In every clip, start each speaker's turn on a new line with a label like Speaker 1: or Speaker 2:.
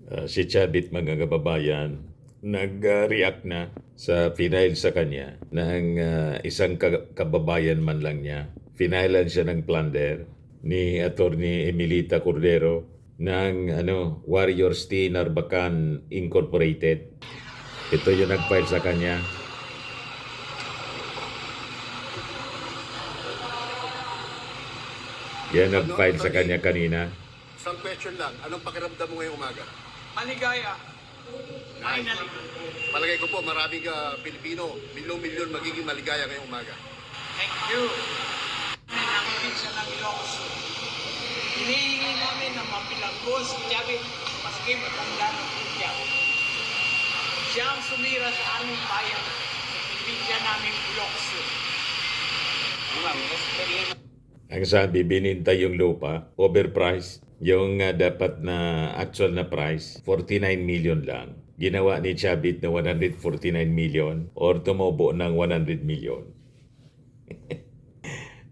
Speaker 1: Si Chabit, mga kababayan, nag-react na sa final sa kanya ng isang kababayan man lang niya. Finailan siya ng plunder ni Attorney Emilita Cordero ng Warriors T. Narbacan Incorporated. Ito yung nag-file sa kanya. Yan nag-file sa kanya kanina.
Speaker 2: Isang question lang, anong pakiramdam mo ngayong umaga?
Speaker 3: Maligaya. Finally.
Speaker 2: Palagay ko po maraming Pilipino, milyon-milyon magiging maligaya ngayong umaga.
Speaker 3: Thank you. Nakikita ng Ilocos. Hinihingi namin na mapilanggo si Chavit maski matanda ng Putya. Siya ang sumira sa aming bayan sa probinsya namin Ilocos.
Speaker 1: Ang sabi, bininta yung lupa, overpriced. Yung dapat na actual na price, 49 million lang. Ginawa ni Chabit na 149 million or tumubo ng 100 million.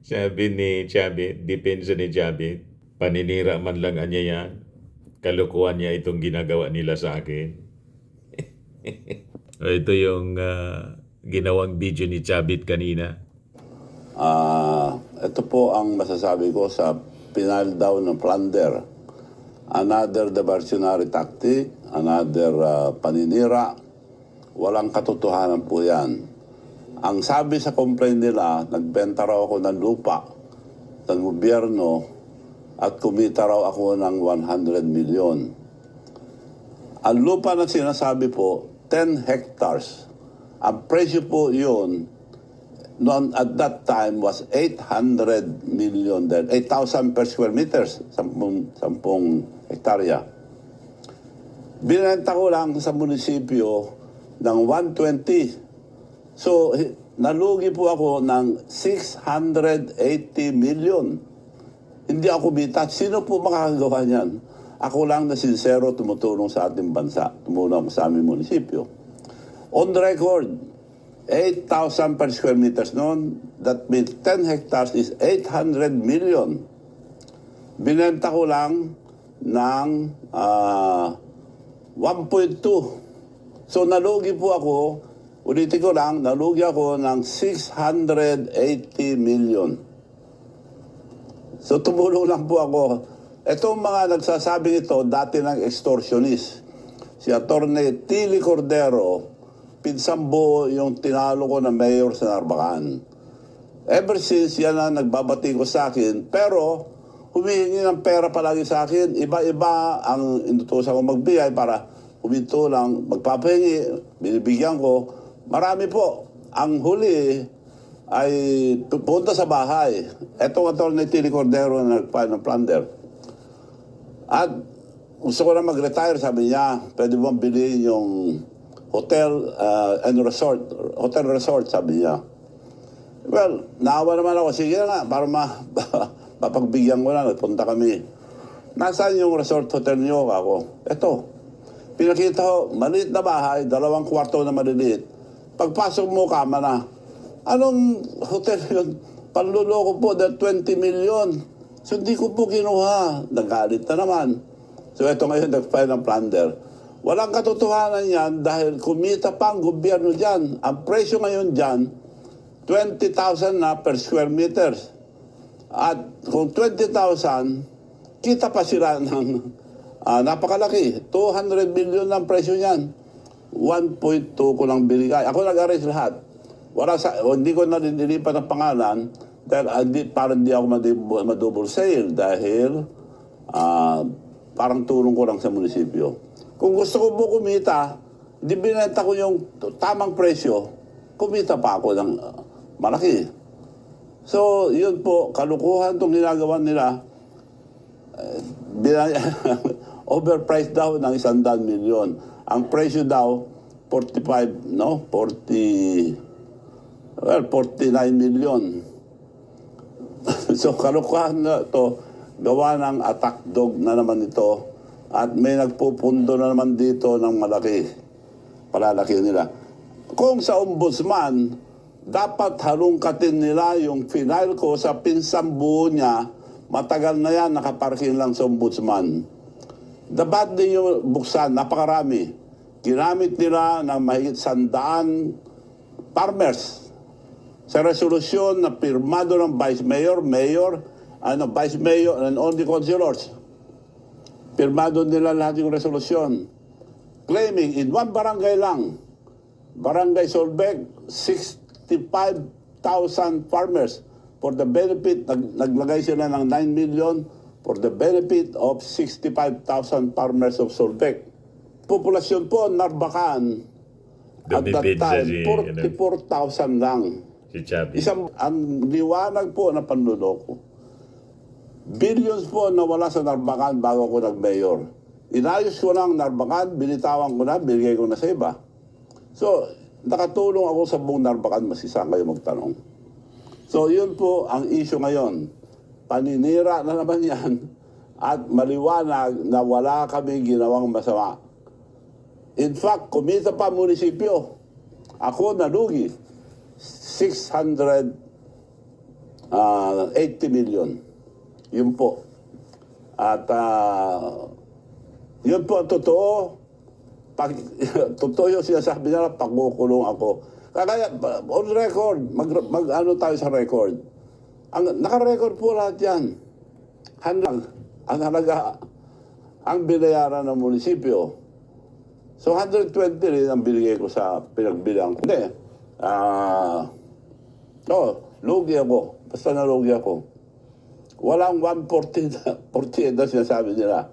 Speaker 1: Sabi ni Chabit, depensa ni Chabit, paninira man lang anya yan. Kalukuhan niya itong ginagawa nila sa akin. Ito yung ginawang video ni Chabit kanina.
Speaker 4: Ito po ang masasabi ko sa final daw ng plunder. Another diversionary tactic, another paninira. Walang katotohanan po yan. Ang sabi sa complaint nila, nagbenta raw ako ng lupa ng gobyerno at kumita raw ako ng 100 million. Ang lupa na sinasabi po, 10 hectares. Ang presyo po yun, noon at that time was 800 million then 8,000 per square meters, 10 hektarya. Binenta ko lang sa munisipyo ng 120. So, nalugi po ako ng 680 million. Hindi ako bita. Sino po makakagawa niyan? Ako lang na sincero tumutulong sa ating bansa. Tumulong sa aming munisipyo. On the record, 8,000 per square meters noon, that means 10 hectares is 800 million. Binenta ko lang ng 1.2. So nalugi po ako, ulitin ko lang, nalugi ako ng 680 million. So tumulong lang po ako. Itong mga nagsasabing ito, dati ng extortionist. Si Atty. Tilly Cordero, pinsang buo yung tinalo ko na mayor sa Narbacan. Ever since, yan ang nagbabati ko sa akin. Pero, humihingi ng pera palagi sa akin. Iba-iba ang inutusan ko magbigay para huminto lang, magpapahingi, binibigyan ko. Marami po. Ang huli ay punta sa bahay. Etong Atty. Tilly Cordero na nagpa ng plunder. At gusto ko na mag-retire, sabi niya, pwede bang bilhin yung hotel and resort, hotel resort, sabi niya. Well, naawa naman ako, sige na nga, para mapagbigyan ko na, nagpunta kami. Nasaan yung resort hotel niyo? Ako, eto. Pinakita ko, maliit na bahay, 2 kwarto na maliliit. Pagpasok mo, kama na. Anong hotel yun? Panluloko po, dahil 20 million. So, hindi ko po kinuha. Nagalit na naman. So, eto ngayon, nag-file ng plunder. Walang katotohanan yan dahil kumita pa ang gobyerno dyan. Ang presyo ngayon dyan, 20,000 na per square meters. At kung 20,000, kita pa sila ng napakalaki. 200 million ang presyo niyan. 1.2 ko lang binigay. Ako nag-arrange lahat. Hindi ko na nililipat ng pangalan dahil parang hindi ako madouble sale dahil parang tulong ko lang sa munisipyo. Kung gusto ko po kumita, hindi binenta ko yung tamang presyo, kumita pa ako ng malaki. So, yun po, kalukuhan itong ginagawa nila. Overpriced daw ng 100 million. Ang presyo daw, 49 million. So, kalukuhan na ito, gawa ng attack dog na naman ito. At may nagpupundo na naman dito ng malaki. Palalaki nila. Kung sa ombudsman, dapat halungkatin nila yung final ko sa pinsang buo niya. Matagal na yan, nakaparking lang sa ombudsman. Dapat din yung buksan, napakarami. Ginamit nila ng mahigit 100 farmers sa resolusyon na pirmado ng Vice Mayor, Vice Mayor, and only councilors. Pirmado nila lahat yung resolusyon. Claiming in one barangay lang, Barangay Solbec, 65,000 farmers for the benefit, naglagay sila ng 9 million for the benefit of 65,000 farmers of Solbec. Populasyon po, Narbacan, at that
Speaker 1: Dumipid sa
Speaker 4: time,
Speaker 1: si,
Speaker 4: 44,000 lang.
Speaker 1: si Chabi.
Speaker 4: Ang liwanag po na panluloko. Billions po nawala sa Narbacan bago ko nag-mayor. Inayos ko lang Narbacan, binitawan ko na, binigay ko na sa iba. So, nakatulong ako sa buong Narbacan, masisa kayo magtanong. So, yun po ang issue ngayon. Paninira na naman yan at maliwanag na wala kami ginawang masama. In fact, kumita pa munisipyo. Ako nalugi. 680 million. Yun po. At yun po ang totoo. Totoo yung sinasabi nila, pagkukulong ako. Kaya on record, mag-ano tayo sa record. Naka-record po lahat yan. Ang halaga, ang binayaran ng munisipyo. So 120 rin ang binigay ko sa pinagbilang ko. Hindi. Lugi ako. Basta nalugi ako. Walang 148 na sinasabi nila.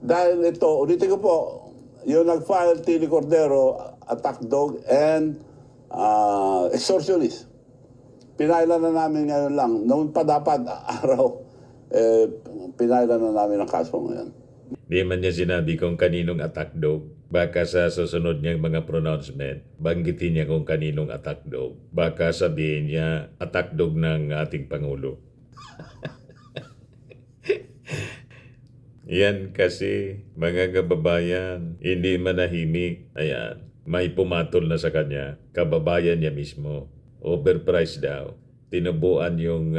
Speaker 4: Dahil ito, ulitin ko po, yung nag-file Tili Cordero, attack dog, and extortionist. Pinailan na namin ngayon lang. Noon pa dapat araw, pinailan na namin ang kaso ngayon.
Speaker 1: Di man niya sinabi kung kaninong attack dog. Baka sa susunod niyang mga pronouncement, banggitin niya kung kaninong attack dog. Baka sabihin niya, attack dog ng ating Pangulo. Yan kasi, mga kababayan, hindi manahimik. Ayan, may pumatol na sa kanya. Kababayan niya mismo. Overpriced daw. Tinubuan yung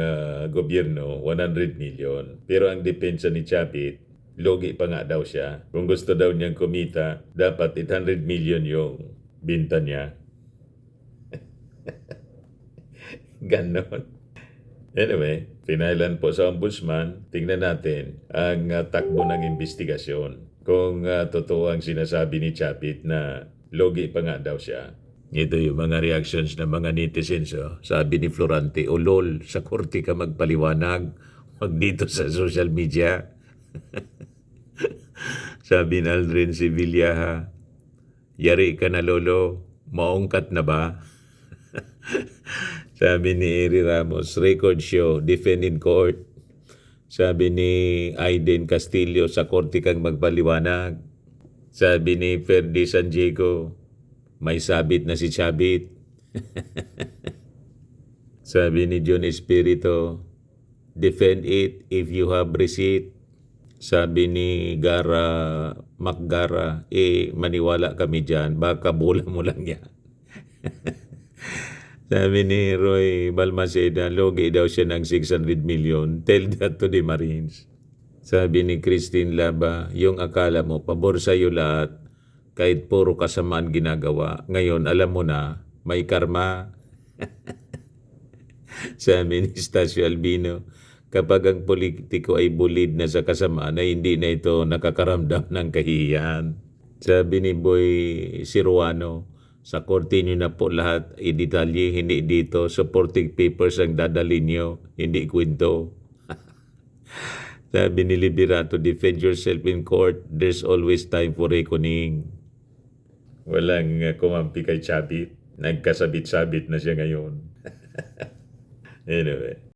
Speaker 1: gobyerno, 100 million. Pero ang depensa ni Chapit, logi pa nga daw siya. Kung gusto daw niyang kumita, dapat 800 million yung binta niya. Ganon. Anyway, pinailan po sa ombudsman. Tingnan natin ang takbo ng investigasyon. Kung totoo ang sinasabi ni Chapit na logi pa nga daw siya. Ito yung mga reactions ng mga netizens. Oh. Sabi ni Florante, lol, sa korte ka magpaliwanag. Huwag dito sa social media. Sabi ni Aldrin Sevilla, yari ka na lolo, maungkat na ba? Sabi ni Eri Ramos, record show, defend in court. Sabi ni Aiden Castillo, sa korte kang magpaliwanag. Sabi ni Ferdi San Diego, may sabit na si Chabit. Sabi ni John Espirito, defend it if you have receipt. Sabi ni Gara Macgara, maniwala kami dyan, baka bola mo lang yan. Sabi ni Roy Balmaceda, logi daw siya ng 600 million. Tell that to the Marines. Sabi ni Christine Laba, yung akala mo, pabor sa'yo lahat, kahit puro kasamaan ginagawa. Ngayon, alam mo na, may karma. Sabi ni Stasio Albino, kapag ang politiko ay bulid na sa kasamaan, ay hindi na ito nakakaramdam ng kahihiyan. Sabi ni Boy Siruano, sa korte nyo na po lahat, i-detalye, hindi dito. Supporting papers ang dadalhin nyo, hindi kwento. Sabi ni Liberato, defend yourself in court. There's always time for reckoning. Walang kumampi kay Chabit. Nagkasabit-sabit na siya ngayon. Anyway.